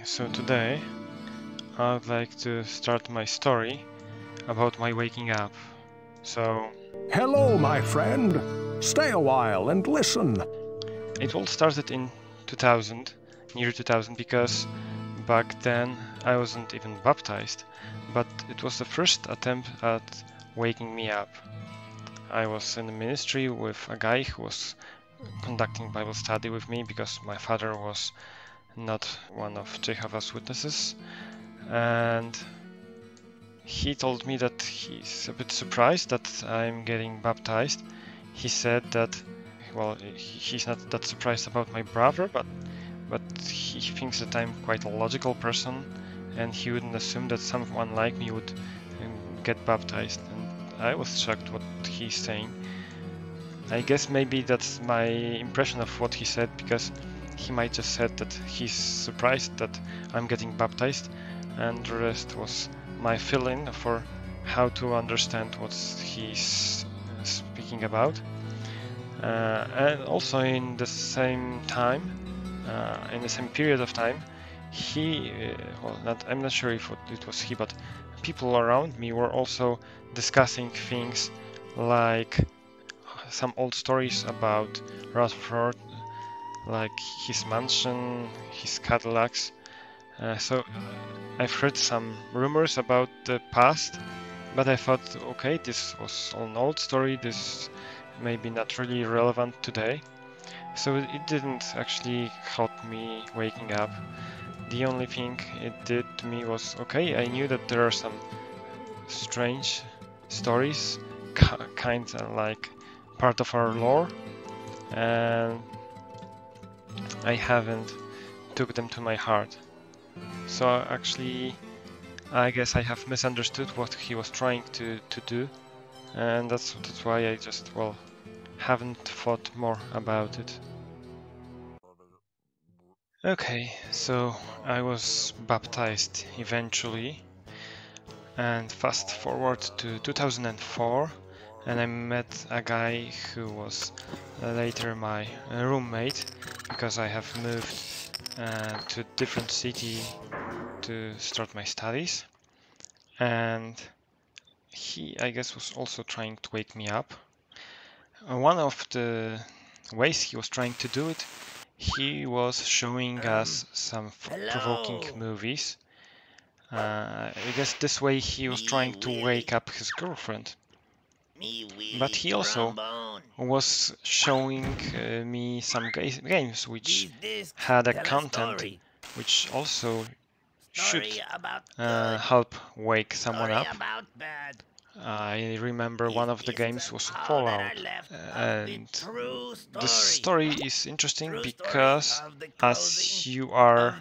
So today I would like to start my story about my waking up. So Hello, my friend. Stay a while and listen. it all started in 2000, near 2000, because back then I wasn't even baptized, but it was the first attempt at waking me up. I was in the ministry with a guy who was conducting Bible study with me because my father was not one of Jehovah's Witnesses, and he told me that he's a bit surprised that I'm getting baptized. He said that, well, he's not that surprised about my brother, but he thinks that I'm quite a logical person, and he wouldn't assume that someone like me would get baptized. And I was shocked what he's saying. I guess maybe that's my impression of what he said, because he might just said that he's surprised that I'm getting baptized, and the rest was my fill-in for how to understand what he's speaking about. And also in the same time, in the same period of time, he, I'm not sure if it was he, but people around me were also discussing things like some old stories about Rutherford, like his mansion, his Cadillacs. So I've heard some rumors about the past, but I thought, okay, this was an old story, this may be not really relevant today. So it didn't actually help me waking up. The only thing it did to me was, okay, I knew that there are some strange stories, kind of like part of our lore, and I haven't took them to my heart. So actually, I guess I have misunderstood what he was trying to do, and that's why I just, well, haven't thought more about it. Okay, so I was baptized eventually, and fast forward to 2004, and I met a guy who was later my roommate, because I have moved to a different city to start my studies, and he, I guess, was also trying to wake me up. One of the ways he was trying to do it, he was showing us some provoking movies. I guess this way he was trying to wake up his girlfriend. But he also was showing me some games which had a content which also should help wake someone up. I remember one of the games was Fallout, and this story is interesting because as you are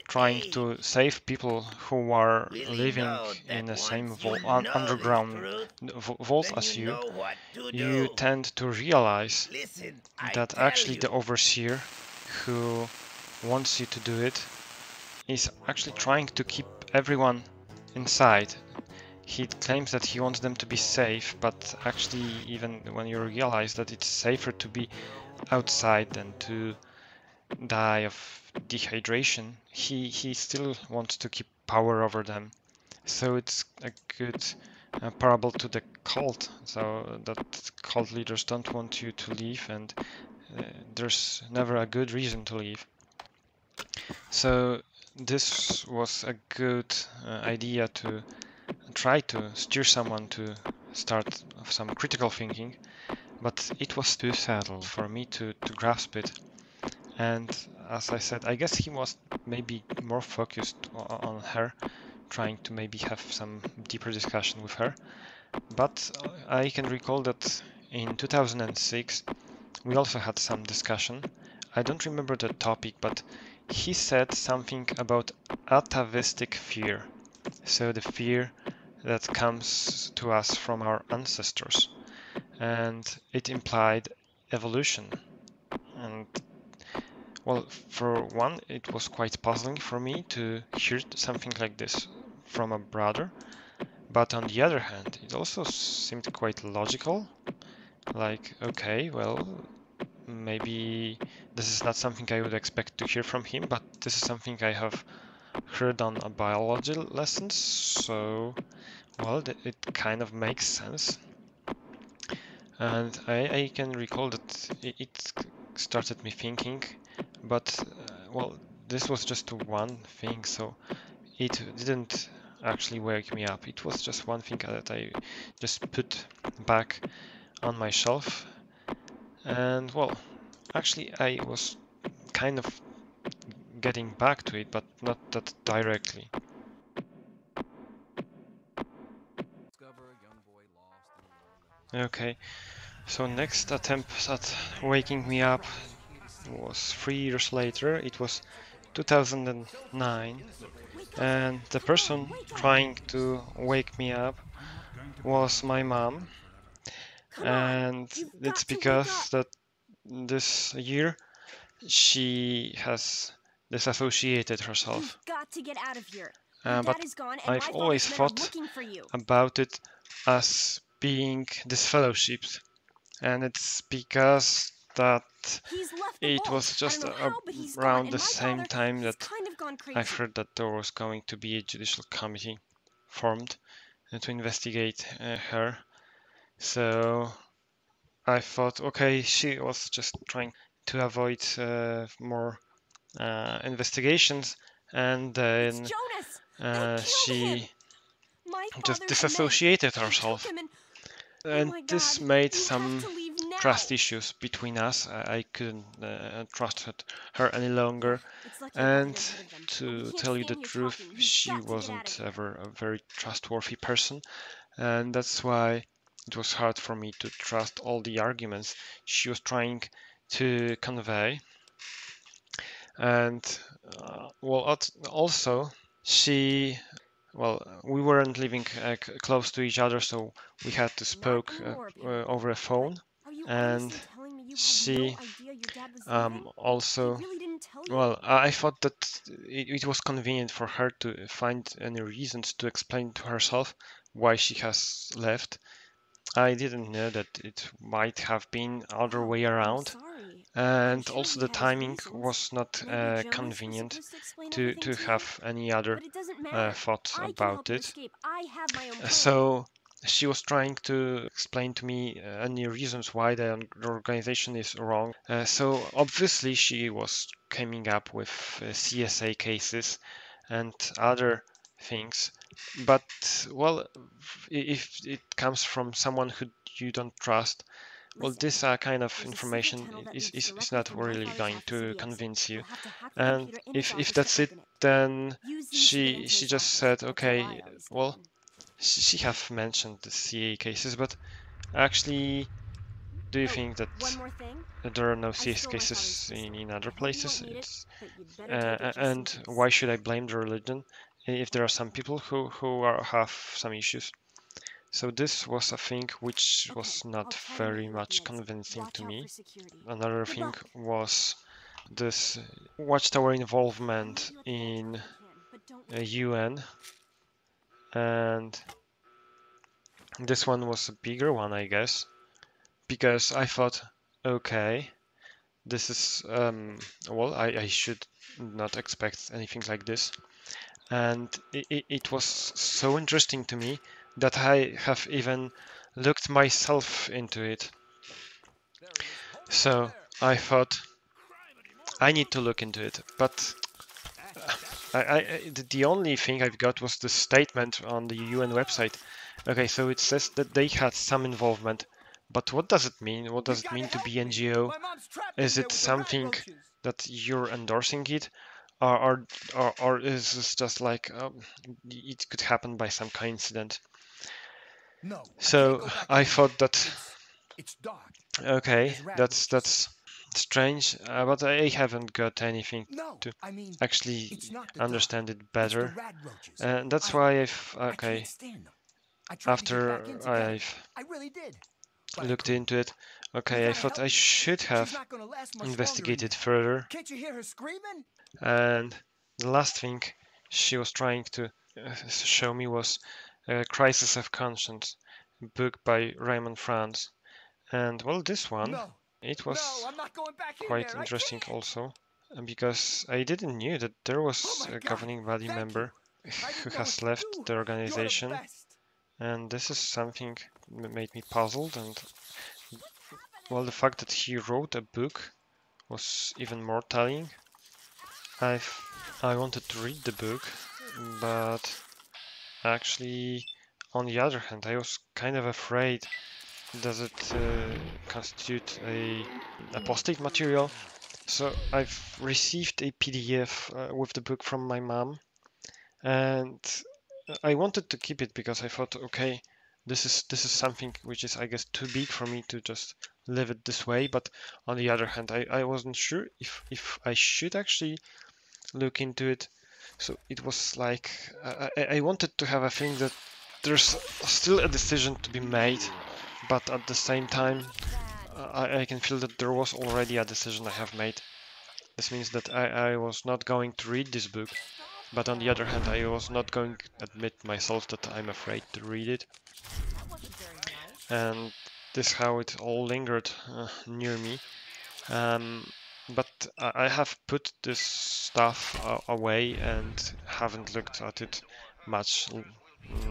trying to save people who are living in the same underground vault as you, you tend to realize that actually the overseer who wants you to do it is actually trying to keep everyone inside. He claims that he wants them to be safe, but actually, even when you realize that it's safer to be outside than to die of dehydration, he still wants to keep power over them. So it's a good parable to the cult, so that cult leaders don't want you to leave, and there's never a good reason to leave. So this was a good idea to try to steer someone to start some critical thinking, but it was too subtle for me to grasp it. And as I said, I guess he was maybe more focused on her, trying to maybe have some deeper discussion with her. But I can recall that in 2006 we also had some discussion. I don't remember the topic, but he said something about atavistic fear. So the fear that comes to us from our ancestors, and it implied evolution. And well, for one, it was quite puzzling for me to hear something like this from a brother, but on the other hand, it also seemed quite logical. Like, okay, well, maybe this is not something I would expect to hear from him, but this is something I have her done a biology lessons, so well, it kind of makes sense. And I can recall that it started me thinking, but well, this was just one thing, so it didn't actually wake me up. It was just one thing that I just put back on my shelf. And well, actually I was kind of getting back to it, but not that directly. Okay, so next attempt at waking me up was 3 years later. It was 2009, and the person trying to wake me up was my mom, and it's because that this year she has disassociated herself. Got to get out of here. But I've always thought about it as being disfellowshipped, and it's because that it was just around the same time that I've heard that there was going to be a judicial committee formed to investigate her. So I thought, okay, she was just trying to avoid more investigations, and then she just disassociated herself. And this made some trust issues between us. I couldn't trust her any longer. And to tell you the truth, she wasn't ever a very trustworthy person. And that's why it was hard for me to trust all the arguments she was trying to convey. And well, also we weren't living close to each other, so we had to spoke over a phone. And she also, well, I thought that it was convenient for her to find any reasons to explain to herself why she has left. I didn't know that it might have been other way around. And also the timing was not convenient to have any other thoughts about it. So she was trying to explain to me any reasons why the organization is wrong. So obviously she was coming up with CSA cases and other things. But well, if it comes from someone who you don't trust, well, this kind of information is not really going to convince you. And if that's it, then she just said, okay, well, she have mentioned the CA cases, but actually, do you think that there are no CS cases in other places? And why should I blame the religion if there are some people who have some issues? So this was a thing which was not very much convincing to me. Another thing was this Watchtower involvement in UN, and this one was a bigger one, I guess, because I thought, okay, this is, well, I should not expect anything like this. And it was so interesting to me that I have even looked myself into it. So I thought I need to look into it, but the only thing I've got was the statement on the UN website. Okay, so it says that they had some involvement, but what does it mean? What does it mean to be NGO? Is it something that you're endorsing it, or is this just like it could happen by some coincidence? So I thought that okay, that's strange, but I haven't got anything to actually understand it better, and that's why after I've looked into it, okay, I thought I should have investigated further. And the last thing she was trying to show me was Crisis of Conscience, a book by Raymond Franz. And well, this one, it was quite interesting also. because I didn't knew that there was a governing body member who has left the organization, and this is something that made me puzzled. And well, the fact that he wrote a book was even more telling. I wanted to read the book, but actually, on the other hand, I was kind of afraid. Does it constitute a apostate material? So I've received a PDF with the book from my mom, and I wanted to keep it because I thought, okay, this is something which is, I guess, too big for me to just leave it this way. But on the other hand, I wasn't sure if I should actually look into it. So it was like I wanted to have a feeling that there's still a decision to be made, but at the same time, I can feel that there was already a decision I have made. This means that I was not going to read this book, but on the other hand, I was not going to admit myself that I'm afraid to read it. And this is how it all lingered near me. But I have put this stuff away and haven't looked at it much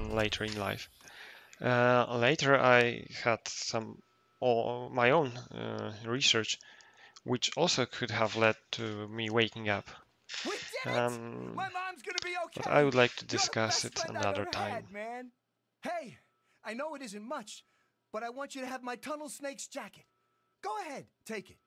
later in life. Later, I had some my own research, which also could have led to me waking up. But I would like to discuss it another time. Man. Hey, I know it isn't much, but I want you to have my Tunnel Snake's jacket. Go ahead, take it.